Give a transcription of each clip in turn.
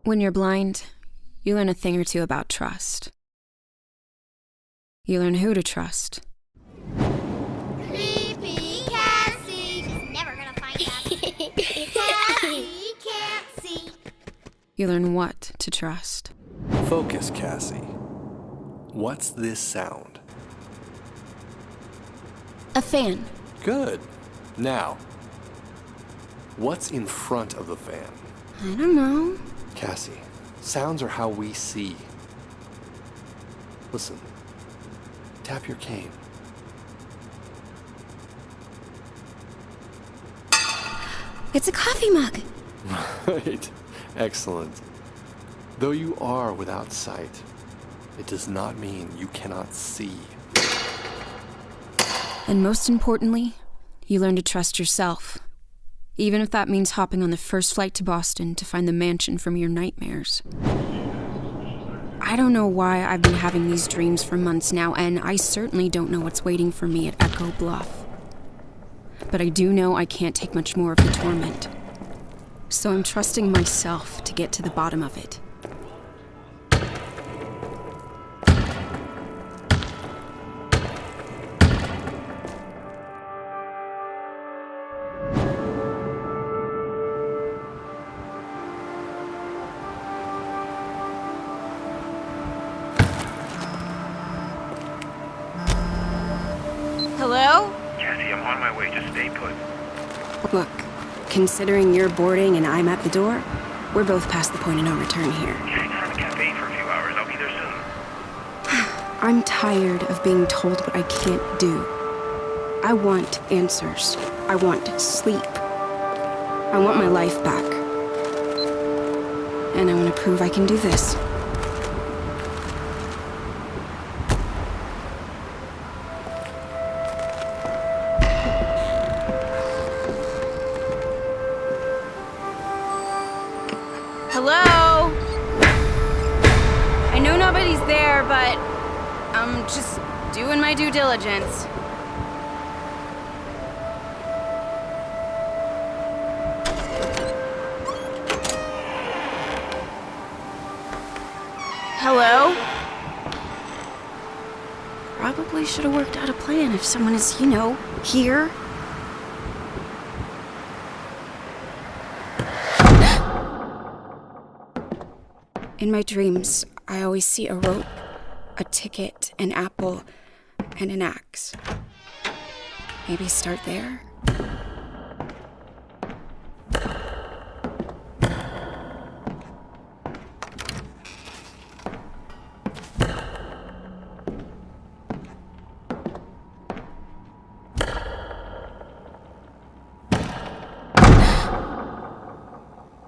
When you're blind, you learn a thing or two about trust. You learn who to trust. Creepy Cassie! She's never gonna find out. Cassie can't see. You learn what to trust. Focus, Cassie. What's this sound? A fan. Good. Now, what's in front of the fan? I don't know. Cassie, sounds are how we see. Listen. Tap your cane. It's a coffee mug. Right. Excellent. Though you are without sight, it does not mean you cannot see. And most importantly, you learn to trust yourself. Even if that means hopping on the first flight to Boston to find the mansion from your nightmares. I don't know why I've been having these dreams for months now, and I certainly don't know what's waiting for me at Echo Bluff. But I do know I can't take much more of the torment. So I'm trusting myself to get to the bottom of it. Hello? Cassie, I'm on my way. Just stay put. Look, considering you're boarding and I'm at the door, we're both past the point of no return here. Hang out in the cafe for a few hours. I'll be there soon. I'm tired of being told what I can't do. I want answers. I want sleep. I want my life back. And I want to prove I can do this. Hello? I know nobody's there, but I'm just doing my due diligence. Hello? Probably should have worked out a plan if someone is, here. In my dreams, I always see a rope, a ticket, an apple, and an axe. Maybe start there?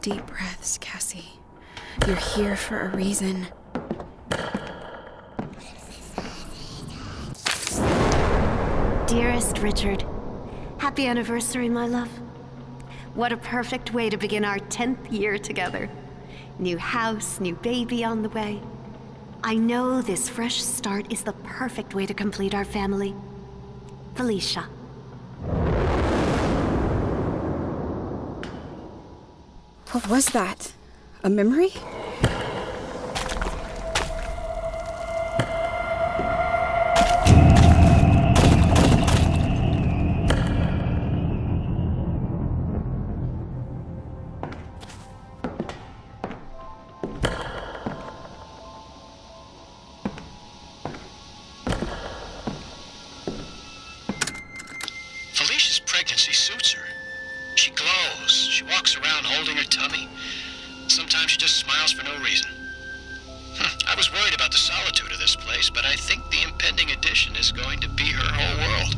Deep breaths, Cassie. You're here for a reason. Dearest Richard, happy anniversary, my love. What a perfect way to begin our 10th year together. New house, new baby on the way. I know this fresh start is the perfect way to complete our family. Felicia. What was that? A memory? Felicia's pregnancy suits her. She glows. She walks around holding her tummy. Sometimes she just smiles for no reason. I was worried about the solitude of this place, but I think the impending addition is going to be her whole world.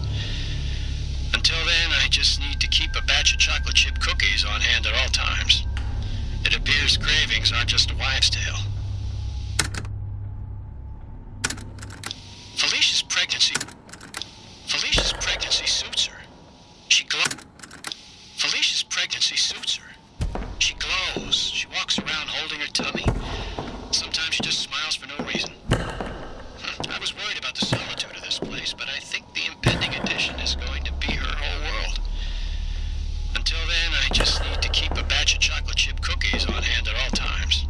Until then, I just need to keep a batch of chocolate chip cookies on hand at all times. It appears cravings aren't just a wives' tale. Felicia's pregnancy suits her. Felicia's pregnancy suits her. She glows. She walks around holding her tummy. Sometimes she just smiles for no reason. I was worried about the solitude of this place, but I think the impending addition is going to be her whole world. Until then, I just need to keep a batch of chocolate chip cookies on hand at all times.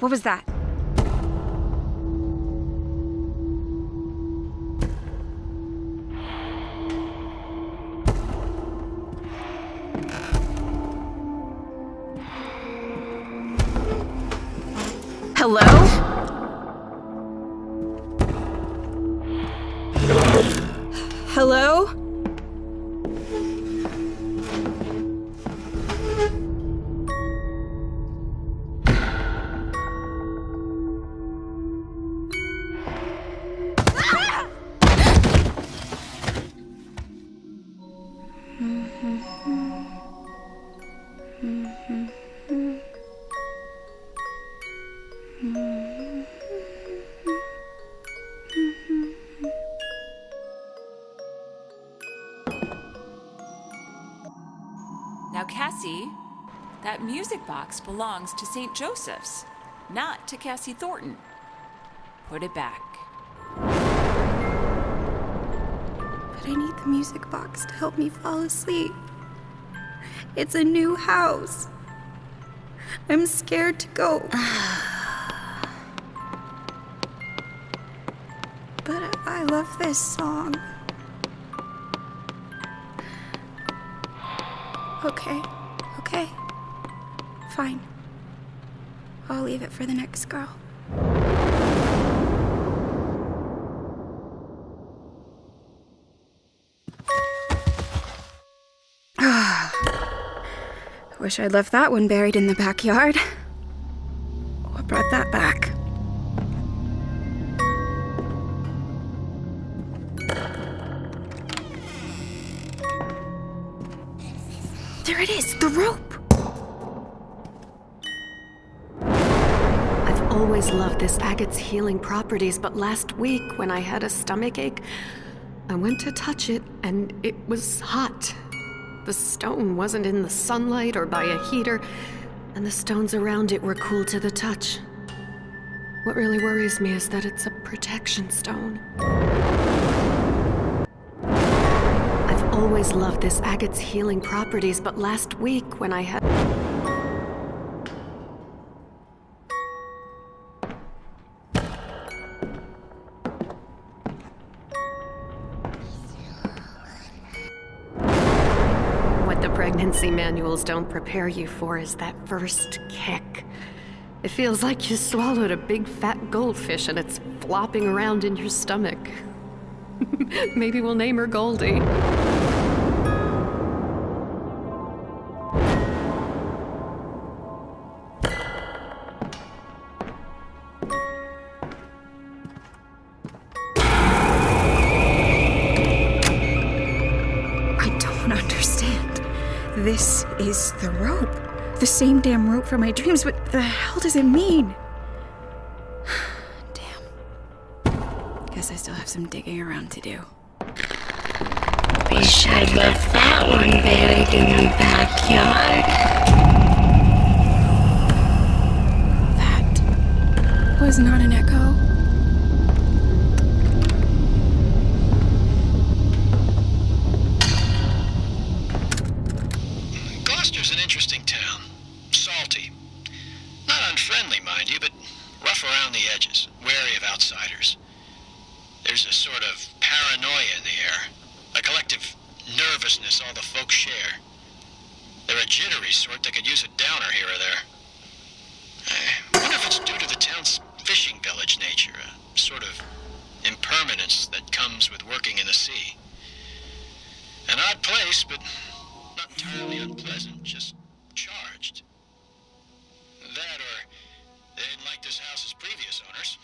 What was that? Hello? Hello? Now, Cassie, that music box belongs to St. Joseph's, not to Cassie Thornton. Put it back. But I need the music box to help me fall asleep. It's a new house. I'm scared to go. But I love this song. Okay. Fine. I'll leave it for the next girl. Wish I'd left that one buried in the backyard. What brought that back? There it is, the rope! I've always loved this agate's healing properties, but last week when I had a stomachache, I went to touch it and it was hot. The stone wasn't in the sunlight or by a heater, and the stones around it were cool to the touch. What really worries me is that it's a protection stone. I've always loved this agate's healing properties, but last week when I had... What the pregnancy manuals don't prepare you for is that first kick. It feels like you swallowed a big fat goldfish and it's flopping around in your stomach. Maybe we'll name her Goldie. I don't understand. This is the rope. The same damn rope from my dreams. What the hell does it mean? Damn. Guess I still have some digging around to do. Wish I'd left that one buried in the backyard. That was not an echo. Gloucester's an interesting town. Salty. Not unfriendly, mind you, but rough around the edges, wary of outsiders. There's a sort of paranoia in the air, a collective nervousness all the folks share. They're a jittery sort that could use a downer here or there. I wonder if it's due to the town's fishing village nature, a sort of impermanence that comes with working in the sea. An odd place, but not entirely unpleasant, just charged. That or they didn't like this house's previous owners.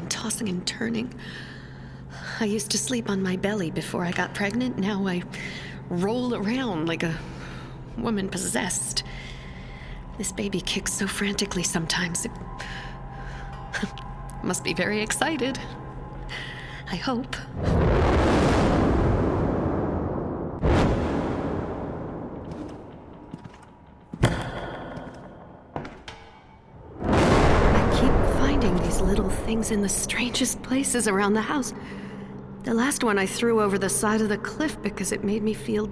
Tossing and turning. I used to sleep on my belly before I got pregnant. Now I roll around like a woman possessed. This baby kicks so frantically sometimes. Must be very excited. I hope. I keep finding these little things in the strangest places around the house. The last one I threw over the side of the cliff because it made me feel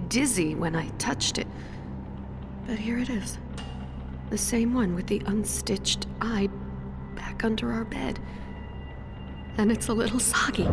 dizzy when I touched it. But here it is. The same one with the unstitched eye back under our bed. And it's a little soggy.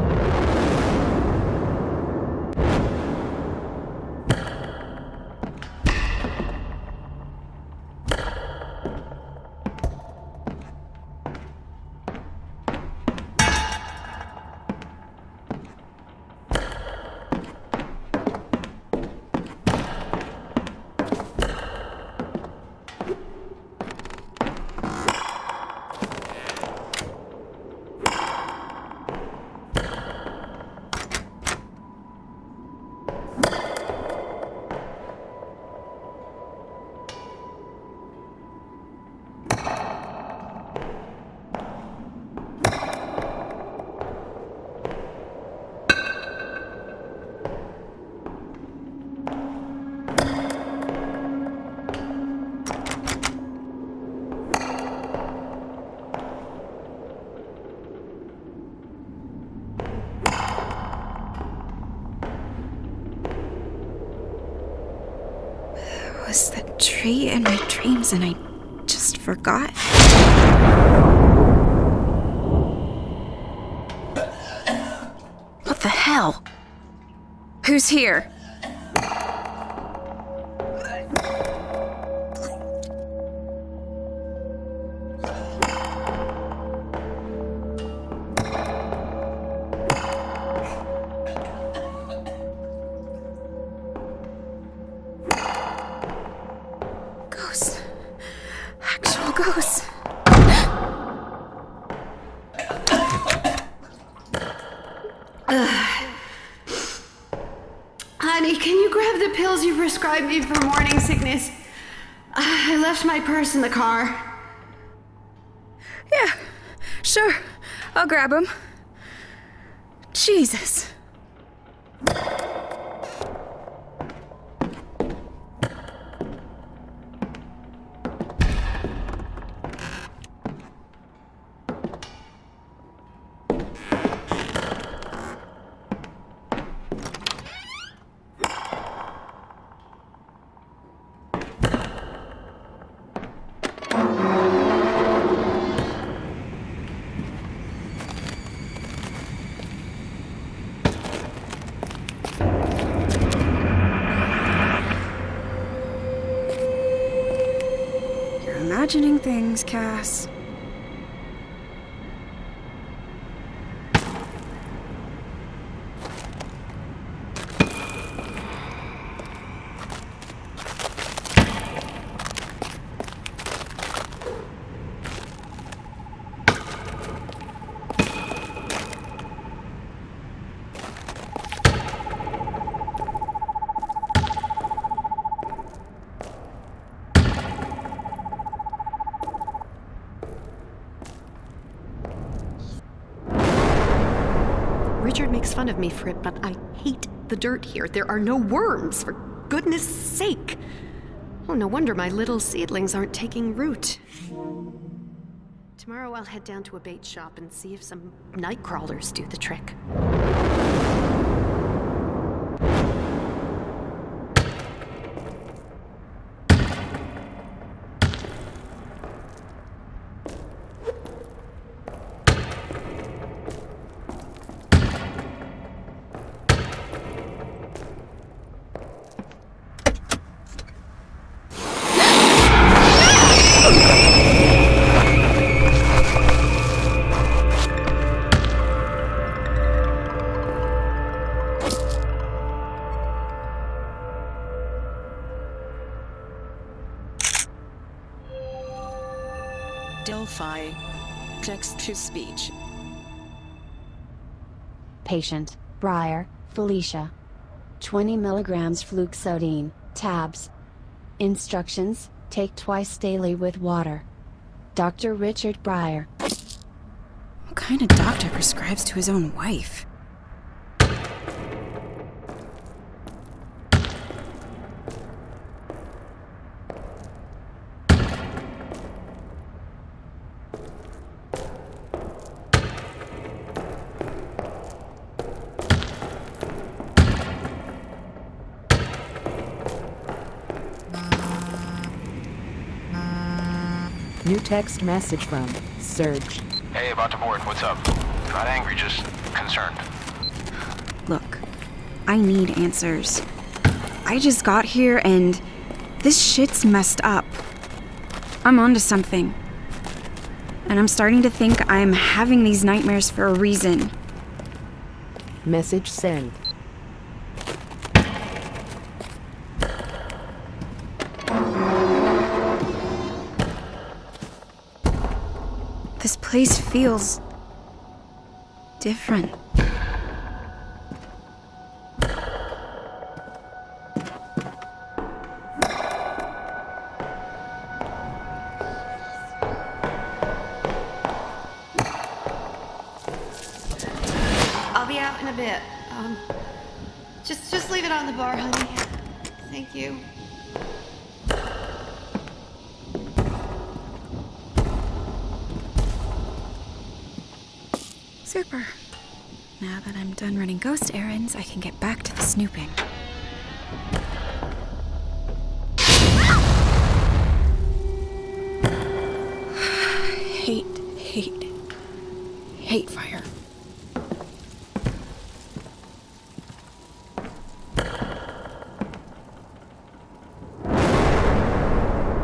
Was the tree in my dreams and I just forgot? What the hell? Who's here? Ghosts. Actual ghosts. Honey, can you grab the pills you prescribed me for morning sickness? I left my purse in the car. Yeah, sure. I'll grab him. Jesus. Imagining things, Cass. Richard makes fun of me for it, but I hate the dirt here. There are no worms, for goodness sake. Oh, no wonder my little seedlings aren't taking root. Tomorrow I'll head down to a bait shop and see if some night crawlers do the trick. Delphi. Text-to-speech. Patient, Briar, Felicia. 20 milligrams fluoxetine, tabs. Instructions, take twice daily with water. Dr. Richard Briar. What kind of doctor prescribes to his own wife? New text message from Serge. Hey, about to board. What's up? Not angry, just concerned. Look, I need answers. I just got here and this shit's messed up. I'm onto something. And I'm starting to think I'm having these nightmares for a reason. Message sent. This place feels different. I'll be out in a bit. Just leave it on the bar, honey. Thank you. Super. Now that I'm done running ghost errands, I can get back to the snooping. Hate fire.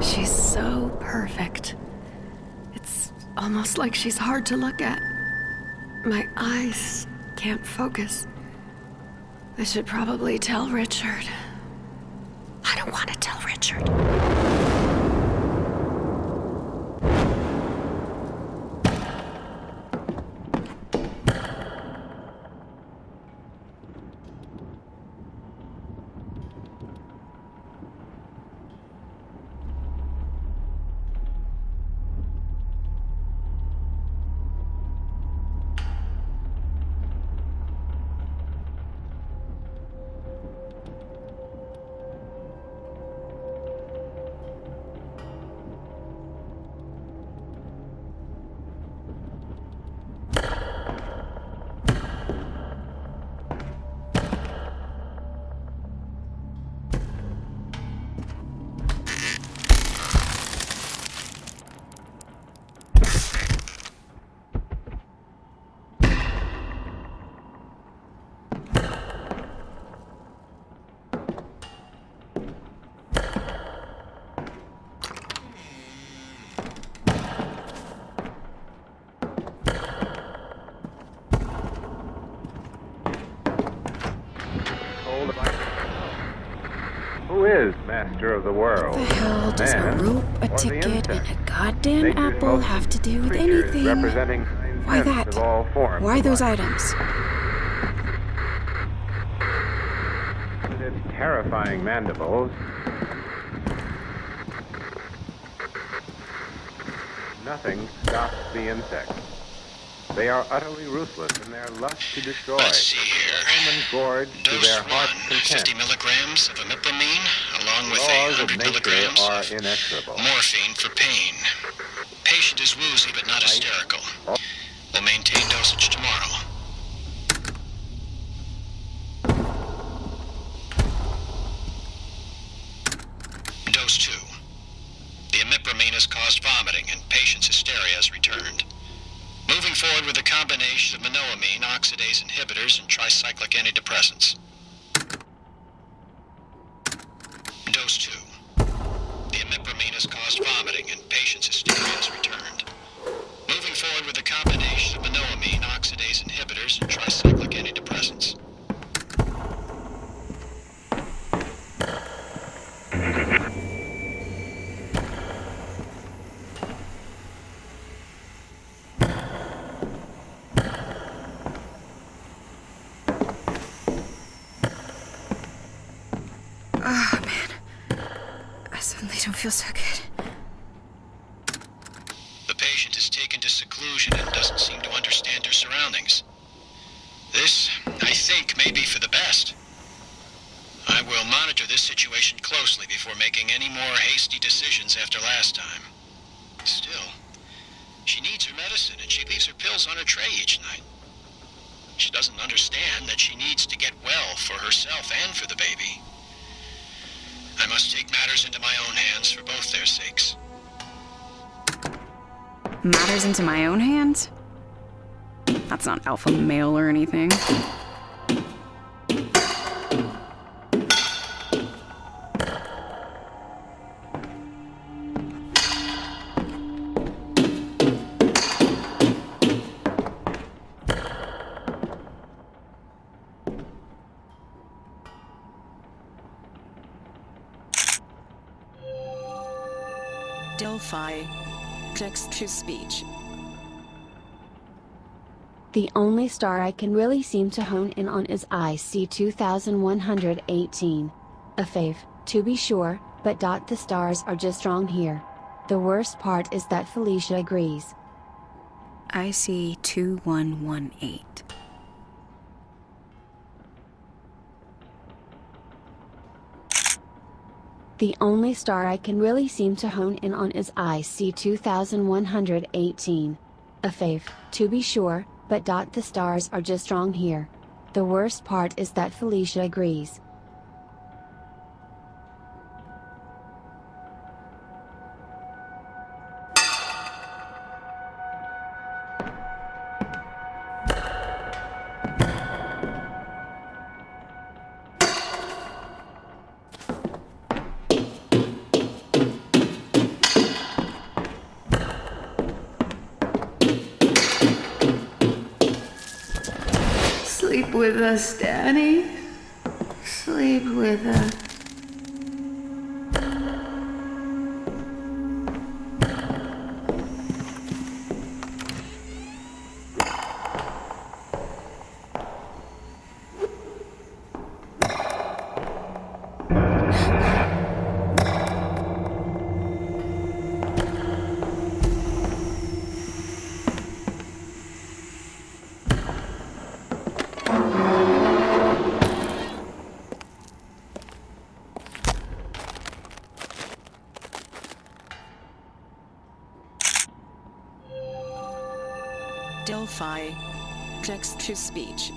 She's so perfect. It's almost like she's hard to look at. My eyes can't focus. I should probably tell Richard. I don't want to tell Richard. Who is master of the world? The hell does a Man rope, a or the ticket, and insect? a goddamn Nature's apple most have to do with creatures anything? representing Why nine-tenths that? of all forms Why of those life. items? With its terrifying mandibles, nothing stops the insect. They are utterly ruthless in their lust to destroy. Let's see here. Human gorge to Dose their 1, heart's 50 content. milligrams of imipramine, along with Laws of 100 nature milligrams are of inexorable. morphine for pain. Patient is woozy but not hysterical. We'll maintain dosage tomorrow. Dose 2. The imipramine has caused vomiting and patient's hysteria has returned. Moving forward with a combination of monoamine, oxidase inhibitors, and tricyclic antidepressants. Dose 2. The imipramine has caused vomiting and patient's hysteria has returned. Moving forward with a combination of monoamine, oxidase inhibitors, and tricyclic antidepressants. Oh, man. I suddenly don't feel so good. The patient is taking into seclusion and doesn't seem to understand her surroundings. This, I think, may be for the best. I will monitor this situation closely before making any more hasty decisions after last time. Still, she needs her medicine and she leaves her pills on her tray each night. She doesn't understand that she needs to get well for herself and for the baby. I must take matters into my own hands for both their sakes. Matters into my own hands? That's not alpha male or anything. Delphi. Text-to-speech. The only star I can really seem to hone in on is IC 2118. A fave, to be sure, but the stars are just wrong here. The worst part is that Felicia agrees. IC 2118. The only star I can really seem to hone in on is IC 2118. A fave, to be sure, but the stars are just wrong here. The worst part is that Felicia agrees. Sleep with us, Daddy. Sleep with us. Delphi. Text-to-speech.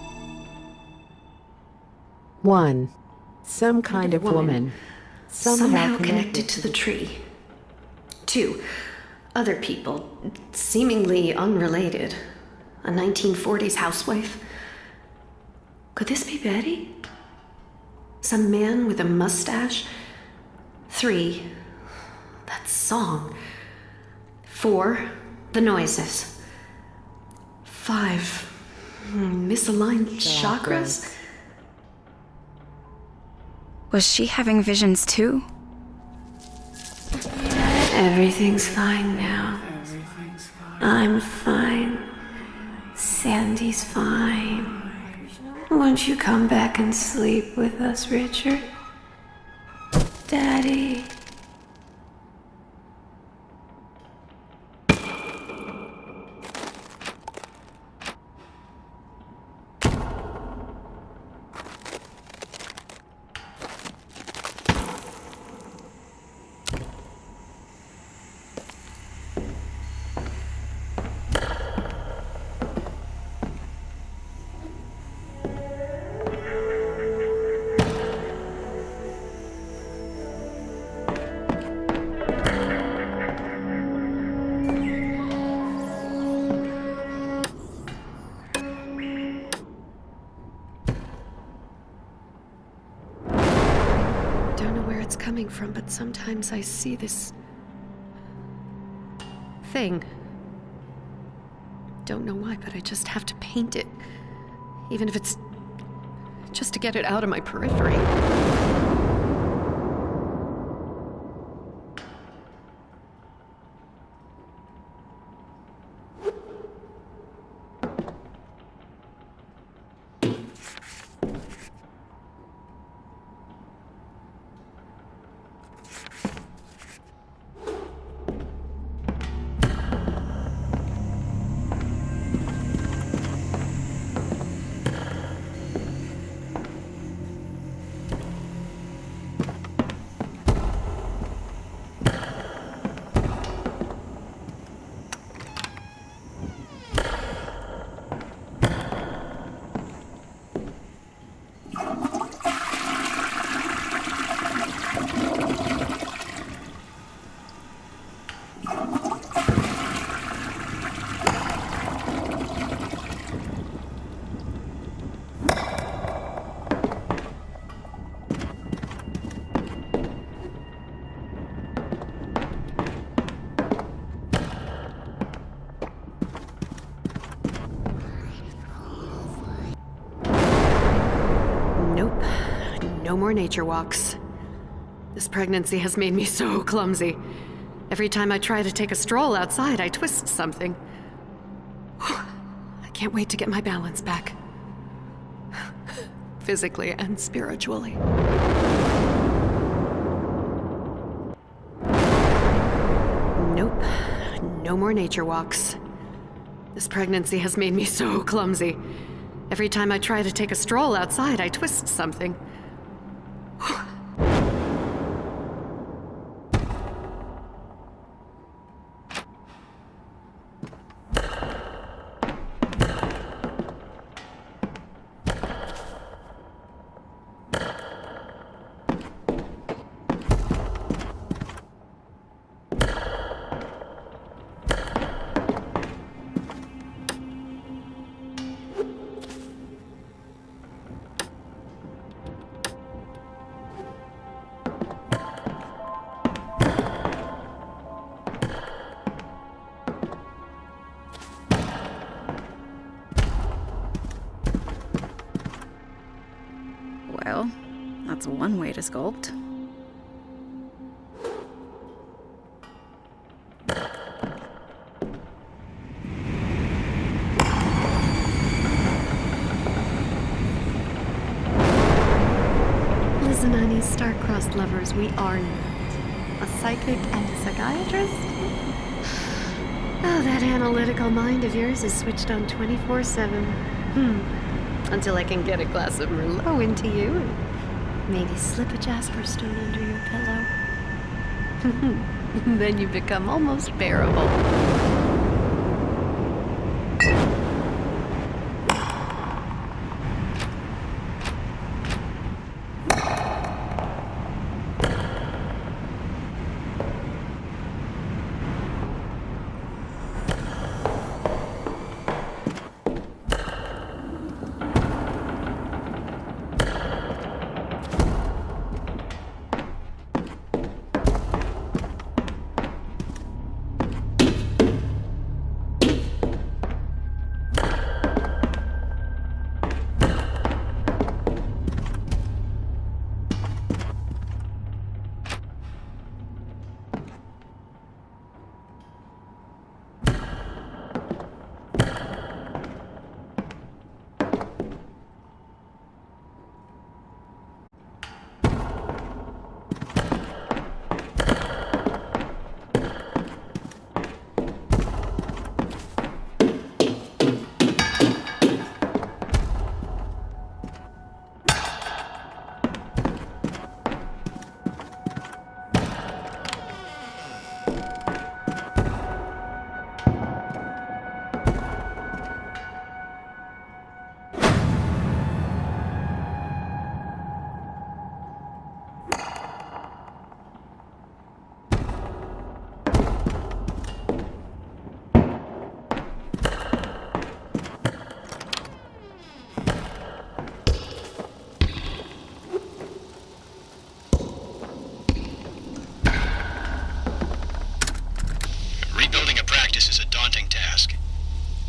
1. Some kind of woman. Somehow connected to the tree. 2. Other people, seemingly unrelated. A 1940s housewife. Could this be Betty? Some man with a mustache? 3. That song. 4. The noises. 5. Misaligned chakras? Was she having visions too? Everything's fine now. I'm fine. Sandy's fine. Won't you come back and sleep with us, Richard? Daddy. Coming from, but sometimes I see this thing. Don't know why, but I just have to paint it. Even if it's just to get it out of my periphery. no more nature walks. This pregnancy has made me so clumsy. Every time I try to take a stroll outside, I twist something. I can't wait to get my balance back. Physically and spiritually. Nope. No more nature walks. This pregnancy has made me so clumsy. Every time I try to take a stroll outside, I twist something. Well, that's one way to sculpt. Listen, honey, star-crossed lovers, we are not. A psychic and a psychiatrist? Oh, that analytical mind of yours is switched on 24/7. Until I can get a glass of Merlot into you and maybe slip a jasper stone under your pillow. Then you become almost bearable.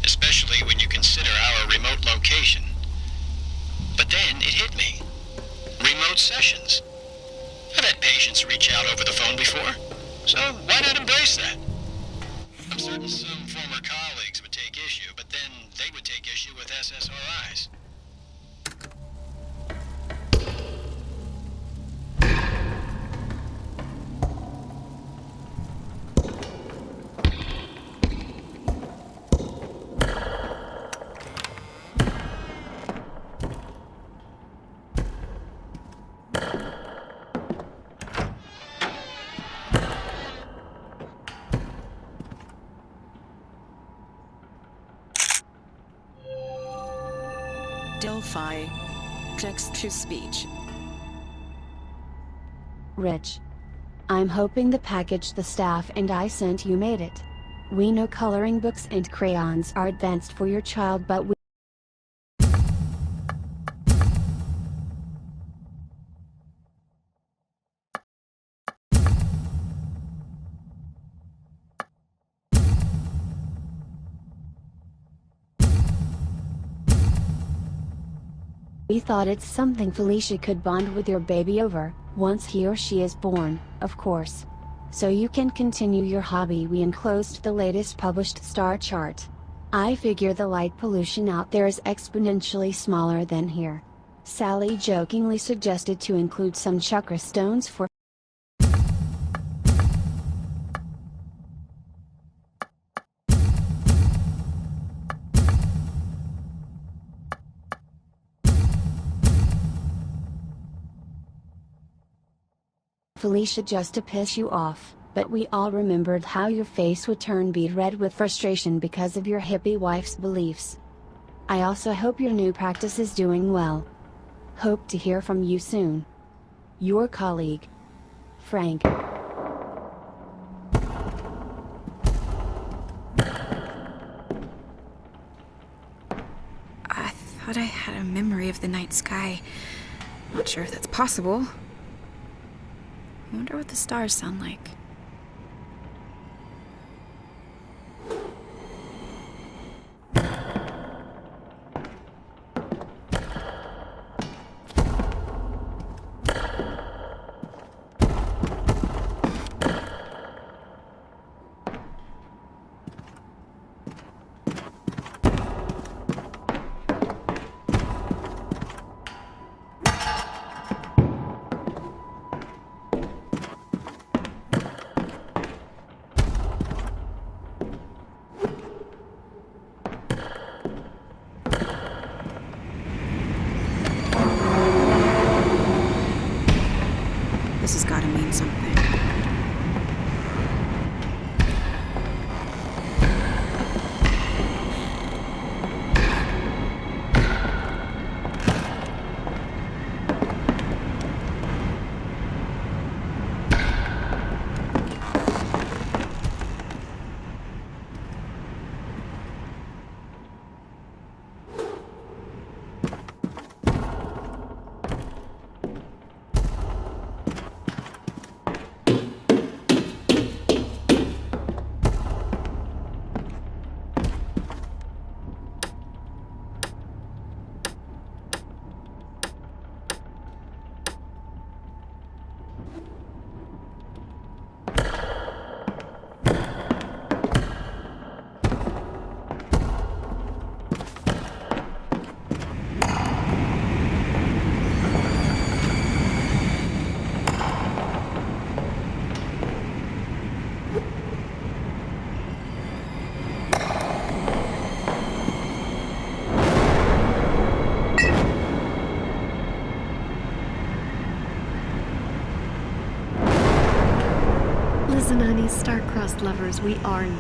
especially when you consider our remote location. But then it hit me. Remote sessions. I've had patients reach out over the phone before, so why not embrace that? I'm certain some former colleagues would take issue, but then they would take issue with SSRIs. Delphi. Text-to-speech. Rich. I'm hoping the package the staff and I sent you made it. We know coloring books and crayons are advanced for your child, but we We thought it's something Felicia could bond with your baby over, once he or she is born, of course. So you can continue your hobby. We enclosed the latest published star chart. I figure the light pollution out there is exponentially smaller than here. Sally jokingly suggested to include some chakra stones for Felicia just to piss you off, but we all remembered how your face would turn beet red with frustration because of your hippie wife's beliefs. I also hope your new practice is doing well. Hope to hear from you soon. Your colleague, Frank. I thought I had a memory of the night sky. Not sure if that's possible. I wonder what the stars sound like. This has got to mean something. Listen, honey, star-crossed lovers, we are not.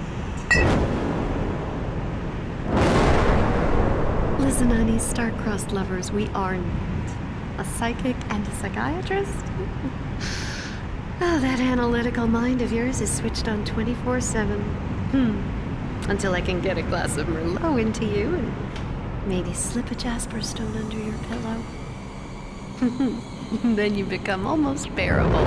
Listen, honey, star-crossed lovers, we are not. A psychic and a psychiatrist? Oh, that analytical mind of yours is switched on 24/7. Until I can get a glass of Merlot into you and maybe slip a jasper stone under your pillow. Then you become almost bearable.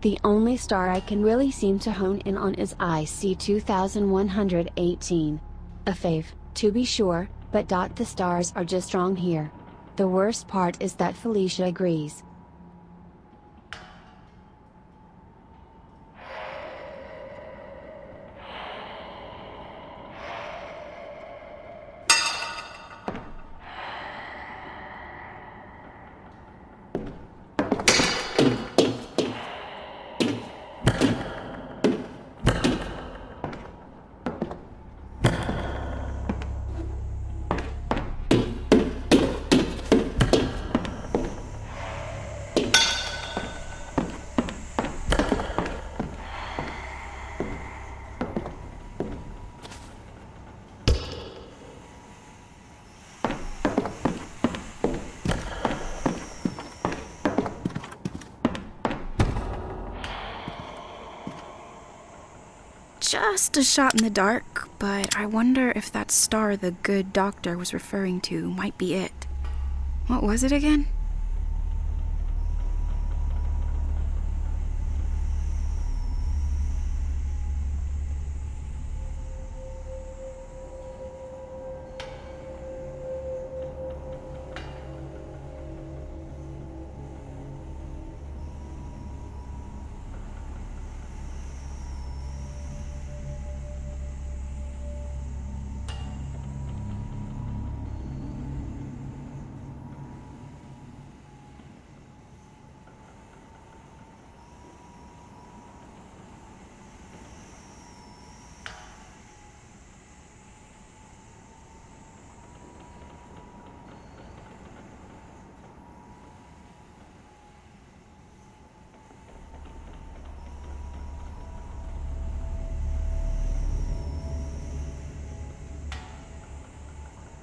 The only star I can really seem to hone in on is IC 2118. A fave, to be sure, but the stars are just wrong here. The worst part is that Felicia agrees. Just a shot in the dark, but I wonder if that star the good doctor was referring to might be it. What was it again?